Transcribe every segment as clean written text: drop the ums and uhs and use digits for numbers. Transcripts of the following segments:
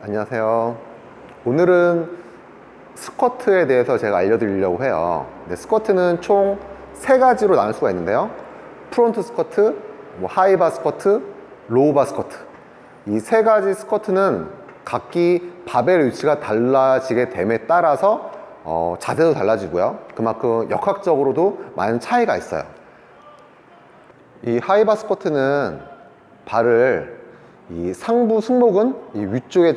안녕하세요. 오늘은 스쿼트에 대해서 제가 알려드리려고 해요. 스쿼트는 총 3가지로 나눌 수가 있는데요. 프론트 스쿼트, 하이바 스쿼트, 로우바 스쿼트. 이 3가지 스쿼트는 각기 바벨 위치가 달라지게 됨에 따라서 자세도 달라지고요. 그만큼 역학적으로도 많은 차이가 있어요. 이 하이바 스쿼트는 발을 이 상부 승모근 이 위쪽에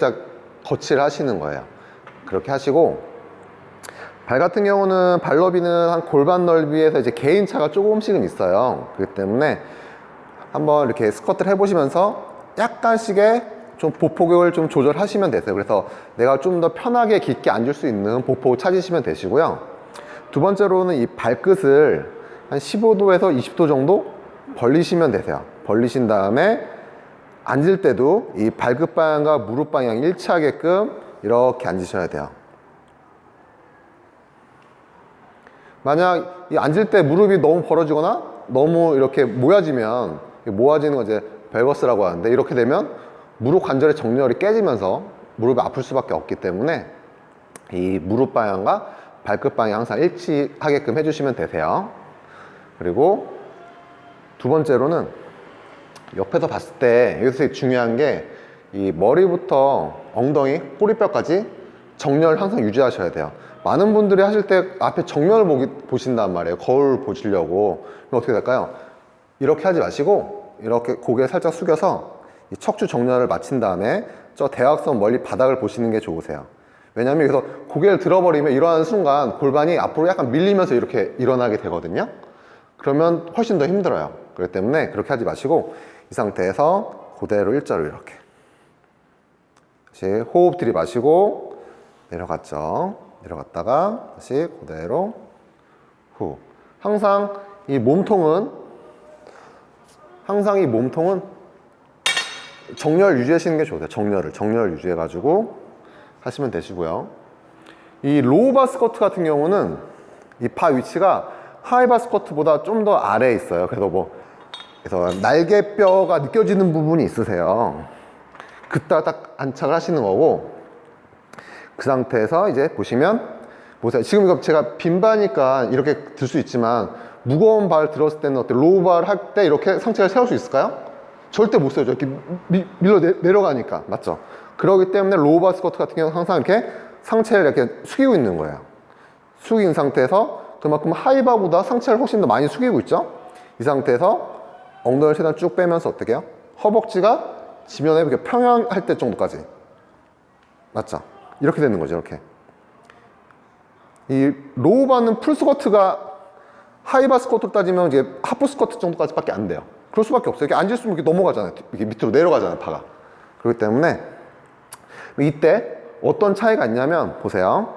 거치를 하시는 거예요. 그렇게 하시고, 발 같은 경우는 발 너비는 한 골반 넓이에서 이제 개인차가 조금씩은 있어요. 그렇기 때문에 한번 이렇게 스쿼트를 해보시면서 약간씩의 좀 보폭을 좀 조절하시면 되세요. 그래서 내가 좀 더 편하게 깊게 앉을 수 있는 보폭을 찾으시면 되시고요. 두 번째로는 이 발끝을 한 15도에서 20도 정도 벌리시면 되세요. 벌리신 다음에 앉을 때도 이 발끝 방향과 무릎 방향 일치하게끔 이렇게 앉으셔야 돼요. 만약 이 앉을 때 무릎이 너무 벌어지거나 너무 이렇게 모아지면, 모아지는 거 이제 벨거스라고 하는데, 이렇게 되면 무릎 관절의 정렬이 깨지면서 무릎이 아플 수밖에 없기 때문에 이 무릎 방향과 발끝 방향 항상 일치하게끔 해주시면 되세요. 그리고 두 번째로는 옆에서 봤을 때 여기서 되게 중요한 게 이 머리부터 엉덩이, 꼬리뼈까지 정렬 항상 유지하셔야 돼요. 많은 분들이 하실 때 앞에 정면을 보신단 말이에요. 거울 보시려고. 그럼 어떻게 될까요? 이렇게 하지 마시고 이렇게 고개를 살짝 숙여서 이 척추 정렬을 마친 다음에 저 대각선 멀리 바닥을 보시는 게 좋으세요. 왜냐하면 여기서 고개를 들어버리면 일어나는 순간 골반이 앞으로 약간 밀리면서 이렇게 일어나게 되거든요. 그러면 훨씬 더 힘들어요. 그렇기 때문에 그렇게 하지 마시고 이 상태에서 그대로 일자로 이렇게 다시 호흡 들이마시고 내려갔죠. 내려갔다가 다시 그대로 후. 항상 이 몸통은 정렬 유지하시는 게 좋아요. 정렬 유지해가지고 하시면 되시고요. 이 로우바 스쿼트 같은 경우는 이 바 위치가 하이바 스쿼트보다 좀 더 아래에 있어요. 그래서 날개뼈가 느껴지는 부분이 있으세요. 그따 딱 안착을 하시는 거고, 그 상태에서 이제 보시면, 지금 이거 제가 빈바니까 이렇게 들 수 있지만 무거운 발 들었을 때는 어때? 로우바를 할 때 이렇게 상체를 세울 수 있을까요? 절대 못 세우죠. 이렇게 밀려 내려가니까. 맞죠? 그렇기 때문에 로우바 스쿼트 같은 경우는 항상 이렇게 상체를 이렇게 숙이고 있는 거예요. 숙인 상태에서 그만큼 하이바보다 상체를 훨씬 더 많이 숙이고 있죠? 이 상태에서 엉덩이를 최대한 쭉 빼면서 어떻게 해요? 허벅지가 지면에 이렇게 평행할 때 정도까지. 맞죠? 이렇게 되는 거죠, 이렇게. 이 로우바는 풀 스쿼트가 하이바 스쿼트로 따지면 이제 하프 스쿼트 정도까지밖에 안 돼요. 그럴 수밖에 없어요. 이렇게 앉을수록 이렇게 넘어가잖아요. 이렇게 밑으로 내려가잖아요, 바가. 그렇기 때문에 이때 어떤 차이가 있냐면, 보세요.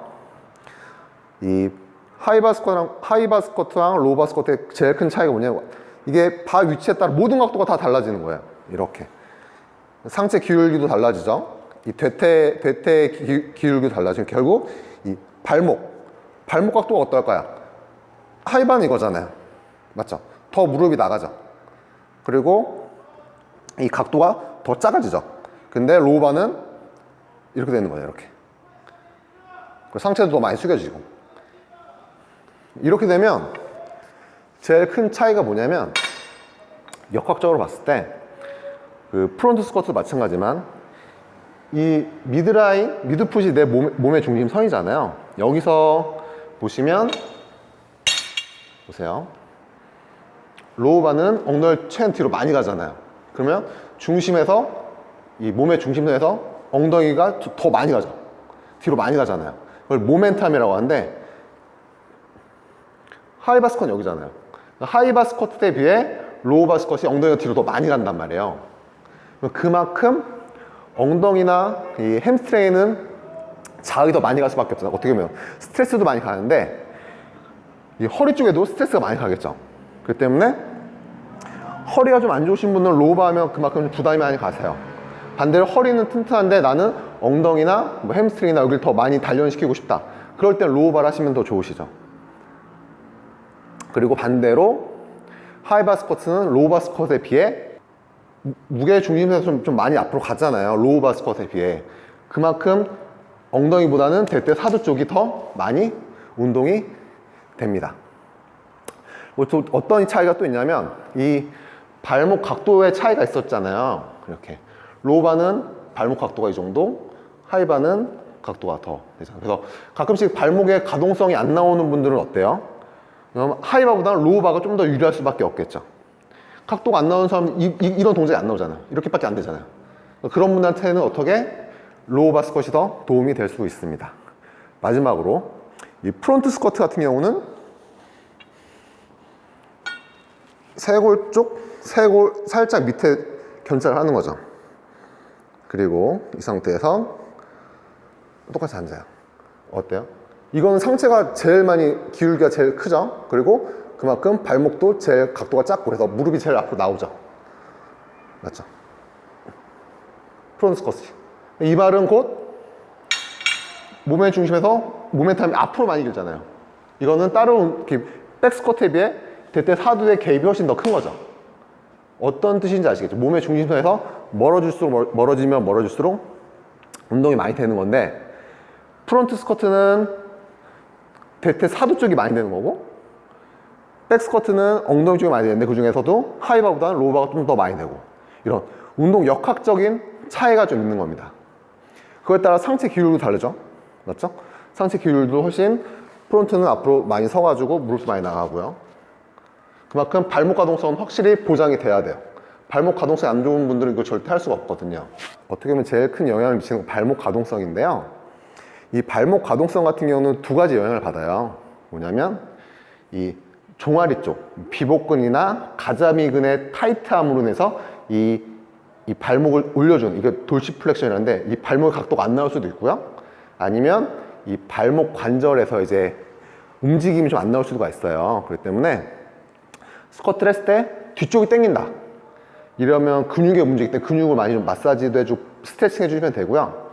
이 하이바 스쿼트랑 로우바 스쿼트의 제일 큰 차이가 뭐냐면, 이게 바 위치에 따라 모든 각도가 다 달라지는 거예요. 이렇게. 상체 기울기도 달라지죠. 이 대퇴 기울기도 달라지고, 결국 이 발목 각도가 어떨까요? 하이바는 이거잖아요. 맞죠? 더 무릎이 나가죠. 그리고 이 각도가 더 작아지죠. 근데 로우바는 이렇게 되는 거예요. 이렇게. 그리고 상체도 더 많이 숙여지고. 이렇게 되면 제일 큰 차이가 뭐냐면, 역학적으로 봤을 때 그 프론트 스쿼트도 마찬가지지만 이 미드풋이 내 몸의 중심선이잖아요. 여기서 보시면 보세요. 로우바는 엉덩이를 최대한 뒤로 많이 가잖아요. 그러면 이 몸의 중심선에서 엉덩이가 더 많이 가죠. 뒤로 많이 가잖아요. 그걸 모멘텀이라고 하는데, 하이바 스쿼트는 여기잖아요. 하이바 스쿼트에 비해 로우바 스쿼트이 엉덩이가 뒤로 더 많이 간단 말이에요. 그만큼 엉덩이나 이 햄스트링에는 자극이 더 많이 갈 수밖에 없잖아요. 어떻게 보면 스트레스도 많이 가는데 이 허리 쪽에도 스트레스가 많이 가겠죠. 그렇기 때문에 허리가 좀 안 좋으신 분은 로우바 하면 그만큼 부담이 많이 가세요. 반대로 허리는 튼튼한데 나는 엉덩이나 햄스트링이나 여기를 더 많이 단련시키고 싶다. 그럴 땐 로우바를 하시면 더 좋으시죠. 그리고 반대로 하이바 스쿼트는 로우바 스쿼트에 비해 무게 중심에서 좀 많이 앞으로 가잖아요. 로우바 스쿼트에 비해. 그만큼 엉덩이보다는 대퇴 사두 쪽이 더 많이 운동이 됩니다. 뭐 또 어떤 차이가 또 있냐면 이 발목 각도의 차이가 있었잖아요. 이렇게 로우바는 발목 각도가 이 정도, 하이바는 각도가 더 되잖아요. 그래서 가끔씩 발목의 가동성이 안 나오는 분들은 어때요? 그럼 하이바보다는 로우바가 좀 더 유리할 수밖에 없겠죠. 각도가 안 나오는 사람은 이런 동작이 안 나오잖아요. 이렇게밖에 안 되잖아요. 그런 분한테는 어떻게 로우바 스쿼시 더 도움이 될 수 있습니다. 마지막으로 이 프론트 스쿼트 같은 경우는 쇄골 쪽, 쇄골 살짝 밑에 견착을 하는 거죠. 그리고 이 상태에서 똑같이 앉아요. 어때요? 이건 상체가 제일 많이 기울기가 제일 크죠. 그리고 그만큼 발목도 제일 각도가 작고 그래서 무릎이 제일 앞으로 나오죠. 맞죠? 프론트 스쿼트. 이 발은 곧 몸의 중심에서 모멘텀이 앞으로 많이 길잖아요. 이거는 다른 백 스쿼트에 비해 대퇴 사두의 개입이 훨씬 더 큰 거죠. 어떤 뜻인지 아시겠죠? 몸의 중심선에서 멀어지면 멀어질수록 운동이 많이 되는 건데 프론트 스쿼트는 대퇴 사두 쪽이 많이 되는 거고 백 스쿼트는 엉덩이 쪽이 많이 되는데 그 중에서도 하이바보다는 로우바가 좀 더 많이 되고 이런 운동 역학적인 차이가 좀 있는 겁니다. 그거에 따라 상체 기울도 다르죠. 맞죠? 상체 기울도 훨씬 프론트는 앞으로 많이 서가지고 무릎도 많이 나가고요. 그만큼 발목 가동성은 확실히 보장이 돼야 돼요. 발목 가동성이 안 좋은 분들은 이거 절대 할 수가 없거든요. 어떻게 보면 제일 큰 영향을 미치는 건 발목 가동성인데요. 이 발목 가동성 같은 경우는 두 가지 영향을 받아요. 뭐냐면 이 종아리 쪽, 비복근이나 가자미근의 타이트함으로 인해서 이 발목을 올려주는 이게 돌시플렉션이라는데 이 발목의 각도가 안 나올 수도 있고요. 아니면 이 발목 관절에서 이제 움직임이 좀 안 나올 수가 있어요. 그렇기 때문에 스쿼트를 했을 때 뒤쪽이 당긴다. 이러면 근육이 움직일 때 근육을 많이 좀 마사지도 해주고 스트레칭 해주시면 되고요.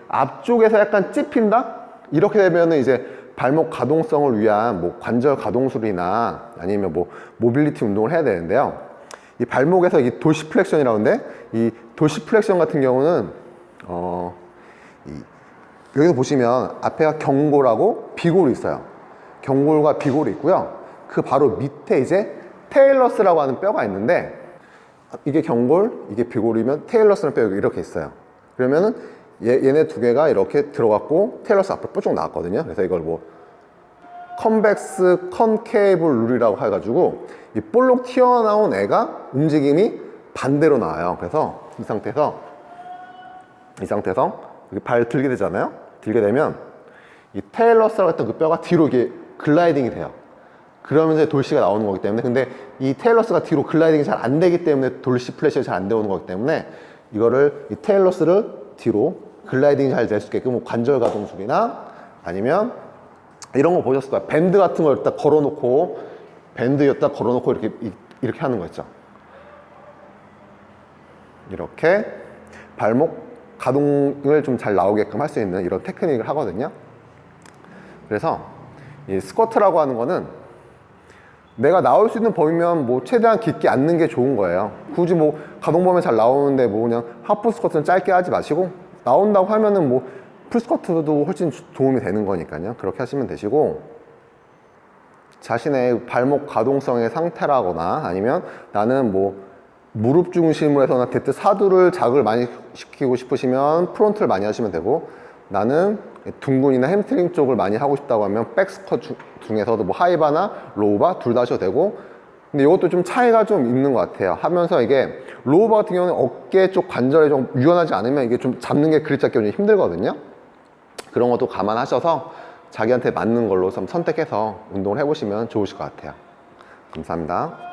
앞쪽에서 약간 찝힌다? 이렇게 되면은 이제 발목 가동성을 위한 뭐 관절 가동술이나 아니면 뭐 모빌리티 운동을 해야 되는데요. 이 발목에서 이 돌시플렉션이라고 하는데 이 돌시플렉션 같은 경우는 여기서 보시면 앞에가 경골하고 비골이 있어요. 경골과 비골이 있고요. 그 바로 밑에 이제 테일러스라고 하는 뼈가 있는데 이게 경골, 이게 비골이면 테일러스라는 뼈가 이렇게 있어요. 그러면은 얘네 두 개가 이렇게 들어갔고 테일러스 앞으로 뾰족 나왔거든요. 그래서 이걸 뭐 컨벡스 컨케이블 룰이라고 해가지고 이 볼록 튀어나온 애가 움직임이 반대로 나와요. 그래서 이 상태에서 이렇게 발 들게 되잖아요. 들게 되면 이 테일러스라고 했던 그 뼈가 뒤로 이게 글라이딩이 돼요. 그러면서 돌시가 나오는 거기 때문에 근데 이 테일러스가 뒤로 글라이딩이 잘 안 되기 때문에 돌시 플래시가 잘 안 되는 거기 때문에 이거를 이 테일러스를 뒤로 글라이딩이 잘 될 수 있게끔 뭐 관절 가동술이나 아니면 이런 거 보셨을 거예요. 밴드 같은 걸 여기다 걸어놓고 밴드 여기다 걸어놓고 이렇게 하는 거 있죠. 이렇게 발목 가동을 좀 잘 나오게끔 할 수 있는 이런 테크닉을 하거든요. 그래서 이 스쿼트라고 하는 거는 내가 나올 수 있는 범위면 뭐 최대한 깊게 앉는 게 좋은 거예요. 굳이 뭐 가동 범위 잘 나오는데 뭐 그냥 하프 스쿼트는 짧게 하지 마시고 나온다고 하면은 뭐 풀 스쿼트도 훨씬 도움이 되는 거니까요. 그렇게 하시면 되시고 자신의 발목 가동성의 상태라거나 아니면 나는 뭐 무릎 중심으로 해서 대퇴 사두를 자극을 많이 시키고 싶으시면 프론트를 많이 하시면 되고 나는 둥근이나 햄스트링 쪽을 많이 하고 싶다고 하면 백 스쿼트 중에서도 뭐 하이바나 로우바 둘 다 하셔도 되고 근데 이것도 좀 차이가 좀 있는 것 같아요. 하면서 이게 로우바 같은 경우는 어깨 쪽 관절에 좀 유연하지 않으면 이게 좀 잡는 게 그립 잡기 좀 힘들거든요. 그런 것도 감안하셔서 자기한테 맞는 걸로 좀 선택해서 운동을 해보시면 좋으실 것 같아요. 감사합니다.